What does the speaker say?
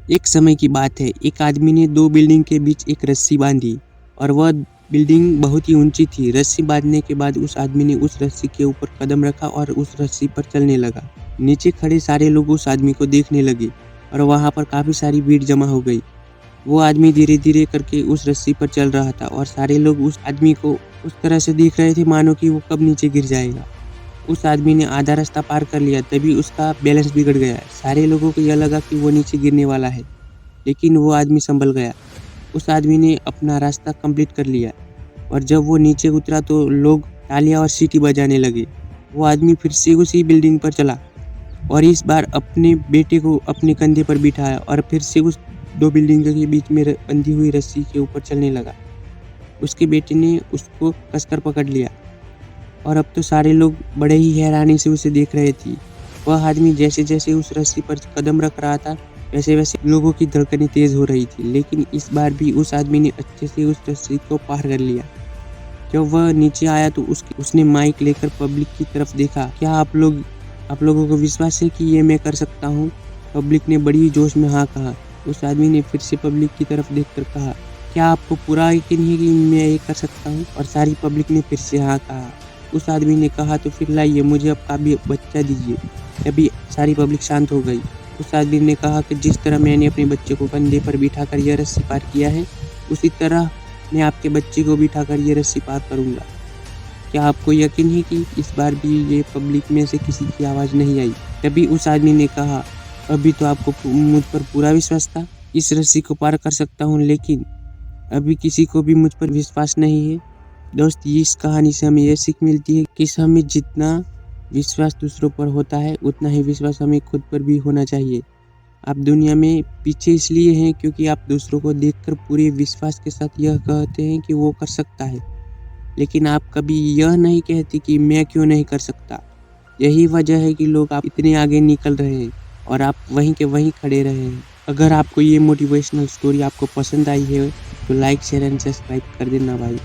एक समय की बात है, एक आदमी ने दो बिल्डिंग के बीच एक रस्सी बांधी और वह बिल्डिंग बहुत ही ऊंची थी। रस्सी बांधने के बाद उस आदमी ने उस रस्सी के ऊपर कदम रखा और उस रस्सी पर चलने लगा। नीचे खड़े सारे लोग उस आदमी को देखने लगे और वहां पर काफी सारी भीड़ जमा हो गई। वो आदमी धीरे धीरे करके उस रस्सी पर चल रहा था और सारे लोग उस आदमी को उस तरह से देख रहे थे मानो कि वो कब नीचे गिर जाएगा। उस आदमी ने आधा रास्ता पार कर लिया, तभी उसका बैलेंस बिगड़ गया। सारे लोगों को यह लगा कि वो नीचे गिरने वाला है, लेकिन वो आदमी संभल गया। उस आदमी ने अपना रास्ता कंप्लीट कर लिया और जब वो नीचे उतरा तो लोग तालियां और सीटी बजाने लगे। वो आदमी फिर से उसी बिल्डिंग पर चला और इस बार अपने बेटे को अपने कंधे पर बिठाया और फिर से उस दो बिल्डिंग के बीच में बंधी हुई रस्सी के ऊपर चलने लगा। उसके बेटे ने उसको कसकर पकड़ लिया और अब तो सारे लोग बड़े ही हैरानी से उसे देख रहे थे। वह आदमी जैसे जैसे उस रस्सी पर कदम रख रहा था, वैसे वैसे लोगों की धड़कनें तेज हो रही थी, लेकिन इस बार भी उस आदमी ने अच्छे से उस रस्सी को पार कर लिया। जब वह नीचे आया तो उसने माइक लेकर पब्लिक की तरफ देखा। क्या आप लोगों को विश्वास है कि ये मैं कर सकता हूँ? पब्लिक ने बड़ी जोश में हाँ कहा। उस आदमी ने फिर से पब्लिक की तरफ देखकर कहा, क्या आपको पूरा यकीन है कि मैं ये कर सकता हूँ? और सारी पब्लिक ने फिर से हाँ कहा। उस आदमी ने कहा, तो फिर लाइए, मुझे आपका भी बच्चा दीजिए। तभी सारी पब्लिक शांत हो गई। उस आदमी ने कहा कि जिस तरह मैंने अपने बच्चे को कंधे पर बिठाकर यह रस्सी पार किया है, उसी तरह मैं आपके बच्चे को बिठाकर ये रस्सी पार करूंगा। क्या आपको यकीन है कि इस बार भी ये पब्लिक में से किसी की आवाज़ नहीं आई? तभी उस आदमी ने कहा, अभी तो आपको मुझ पर पूरा विश्वास था, इस रस्सी को पार कर सकता हूँ, लेकिन अभी किसी को भी मुझ पर विश्वास नहीं है। दोस्त, इस कहानी से हमें यह सीख मिलती है कि हमें जितना विश्वास दूसरों पर होता है, उतना ही विश्वास हमें खुद पर भी होना चाहिए। आप दुनिया में पीछे इसलिए हैं क्योंकि आप दूसरों को देखकर पूरे विश्वास के साथ यह कहते हैं कि वो कर सकता है, लेकिन आप कभी यह नहीं कहते कि मैं क्यों नहीं कर सकता। यही वजह है कि लोग आप इतने आगे निकल रहे हैं और आप वहीं के वहीं खड़े रहे हैं। अगर आपको ये मोटिवेशनल स्टोरी आपको पसंद आई है तो लाइक, शेयर एंड सब्सक्राइब कर देना भाई।